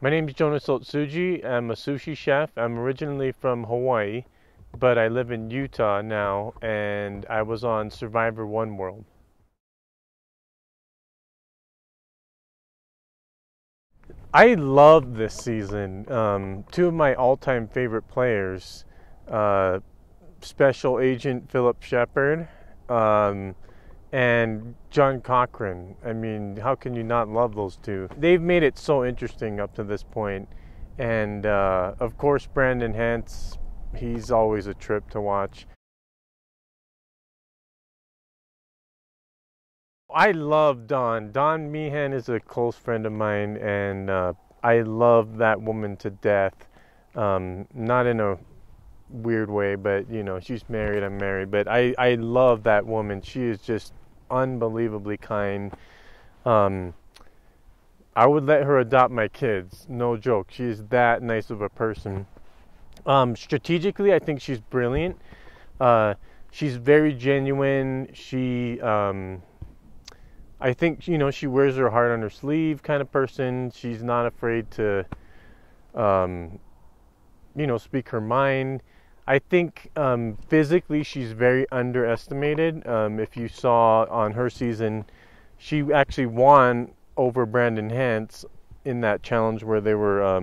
My name is Jonas Otsuji. I'm a sushi chef. I'm originally from Hawaii, but I live in Utah now, and I was on Survivor One World. I love this season. Two of my all-time favorite players, uh, Special Agent Philip Shepard, um, and John Cochran. I mean, how can you not love those two? They've made it so interesting up to this point. And of course, Brandon Hance, he's always a trip to watch. I love Dawn. Dawn Meehan is a close friend of mine, and I love that woman to death. Not in a weird way, but you know, she's married, I'm married, but I love that woman. She is just unbelievably kind. Um, I would let her adopt my kids, no joke. She is that nice of a person. Strategically, I think she's brilliant. Uh, she's very genuine. I think, you know, she wears her heart on her sleeve kind of person. She's not afraid to, um, you know, speak her mind. I think physically she's very underestimated. If you saw on her season, she actually won over Brandon Hance in that challenge where they were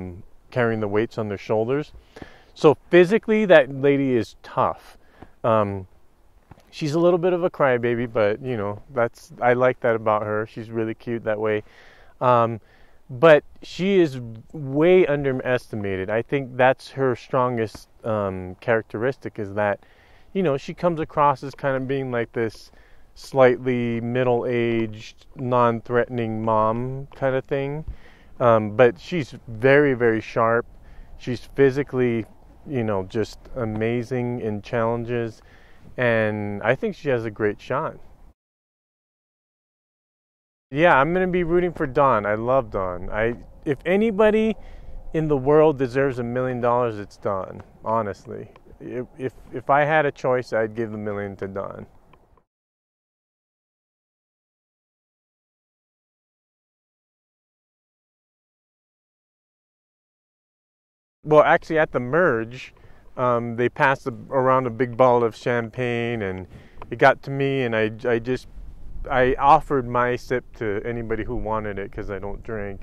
carrying the weights on their shoulders. So physically, that lady is tough. She's a little bit of a crybaby, but you know, I like that about her. She's really cute that way. But she is way underestimated. I think that's her strongest characteristic, is that, you know, she comes across as kind of being like this slightly middle-aged, non-threatening mom kind of thing. But she's very, very sharp. She's physically, you know, just amazing in challenges. And I think she has a great shot. Yeah, I'm going to be rooting for Dawn. I love Dawn. If anybody in the world deserves $1 million, it's Dawn, honestly. If I had a choice, I'd give the million to Dawn. Well, actually, at the merge, they passed around a big bottle of champagne, and it got to me, and I offered my sip to anybody who wanted it because I don't drink.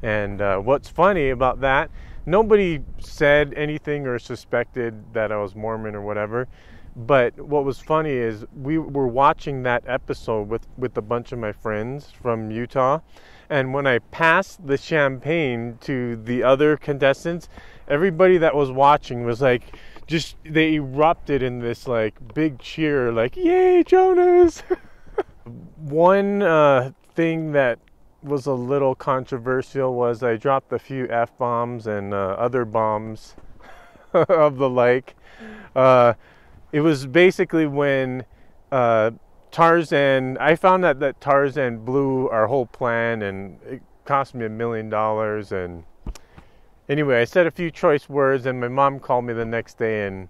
And what's funny about that, nobody said anything or suspected that I was Mormon or whatever. But what was funny is we were watching that episode with a bunch of my friends from Utah. And when I passed the champagne to the other contestants, everybody that was watching was like, they erupted in this like big cheer, like, "Yay, Jonas!" One thing that was a little controversial was I dropped a few F-bombs and other bombs of the like. It was basically when Tarzan, I found out that Tarzan blew our whole plan, and it cost me $1 million. And anyway, I said a few choice words, and my mom called me the next day, and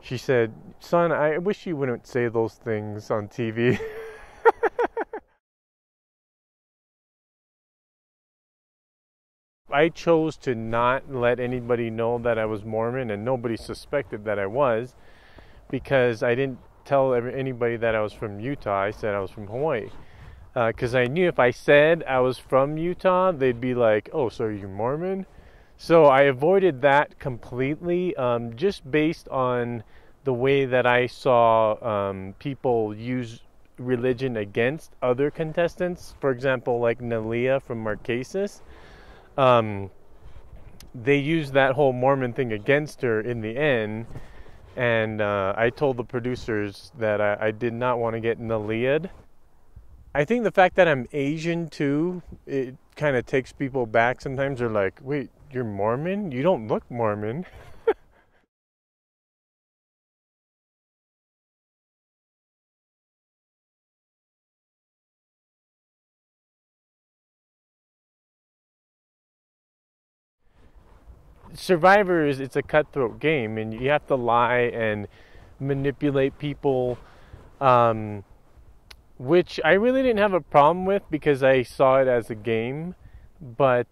she said, "Son, I wish you wouldn't say those things on TV." I chose to not let anybody know that I was Mormon, and nobody suspected that I was, because I didn't tell anybody that I was from Utah. I said I was from Hawaii. Because I knew if I said I was from Utah, they'd be like, "Oh, so are you Mormon?" So I avoided that completely, just based on the way that I saw people use religion against other contestants. For example, like Nalia from Marquesas. They used that whole Mormon thing against her in the end. And I told the producers that I did not want to get Nalia'd. I think the fact that I'm Asian too, it kind of takes people back. Sometimes they're like, "Wait, you're Mormon? You don't look Mormon." Survivor it's a cutthroat game, and you have to lie and manipulate people, which I really didn't have a problem with because I saw it as a game. But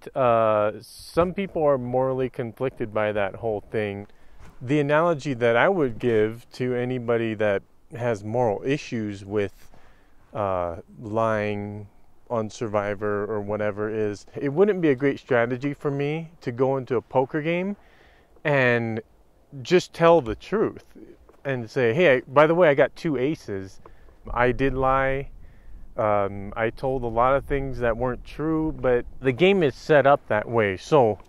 some people are morally conflicted by that whole thing. The analogy that I would give to anybody that has moral issues with lying on Survivor or whatever is, it wouldn't be a great strategy for me to go into a poker game and just tell the truth and say, hey, by the way, I got 2 aces. I did lie. I told a lot of things that weren't true, but the game is set up that way. So,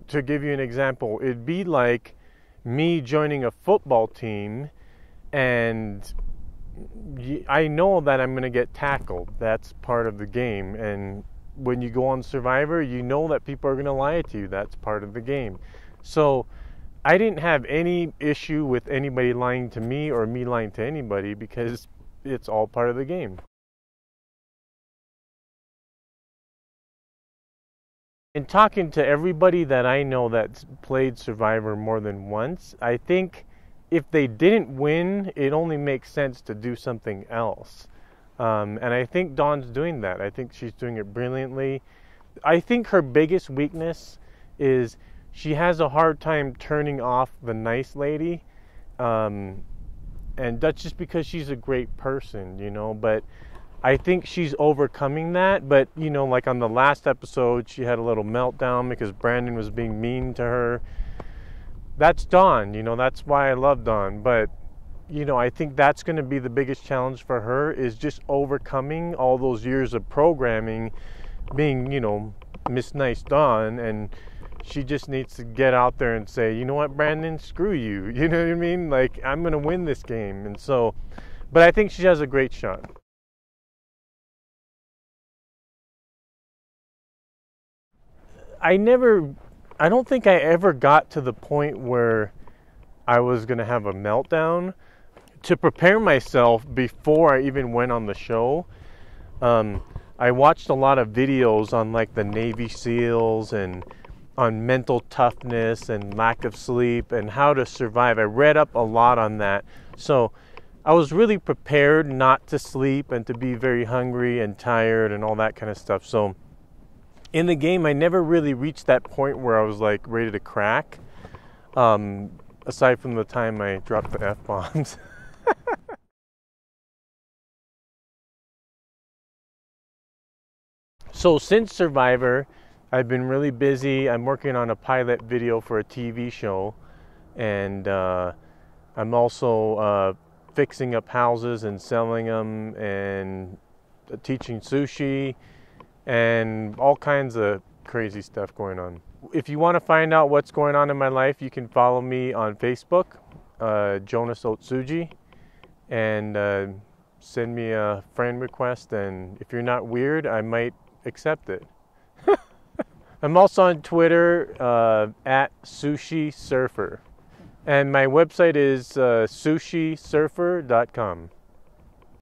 to give you an example, it'd be like me joining a football team and I know that I'm going to get tackled. That's part of the game. And when you go on Survivor, you know that people are going to lie to you. That's part of the game. So I didn't have any issue with anybody lying to me or me lying to anybody because it's all part of the game. In talking to everybody that I know that's played Survivor more than once, I think if they didn't win, it only makes sense to do something else. And I think Dawn's doing that. I think she's doing it brilliantly. I think her biggest weakness is she has a hard time turning off the nice lady. And that's just because she's a great person, you know. But I think she's overcoming that. But, you know, like on the last episode, she had a little meltdown because Brandon was being mean to her. That's Dawn, you know, that's why I love Dawn. But, you know, I think that's going to be the biggest challenge for her is just overcoming all those years of programming, being, you know, Miss Nice Dawn. And she just needs to get out there and say, you know what, Brandon, screw you. You know what I mean? Like, I'm going to win this game. And so, but I think she has a great shot. I don't think I ever got to the point where I was going to have a meltdown. To prepare myself before I even went on the show, I watched a lot of videos on like the Navy SEALs and on mental toughness and lack of sleep and how to survive. I read up a lot on that. So I was really prepared not to sleep and to be very hungry and tired and all that kind of stuff. So in the game, I never really reached that point where I was like ready to crack, aside from the time I dropped the F-bombs. So since Survivor, I've been really busy. I'm working on a pilot video for a TV show, and I'm also fixing up houses and selling them and teaching sushi and all kinds of crazy stuff going on. If you want to find out what's going on in my life, you can follow me on Facebook, Jonas Otsuji, and send me a friend request. And if you're not weird, I might accept it. I'm also on Twitter at Sushi Surfer. And my website is sushisurfer.com.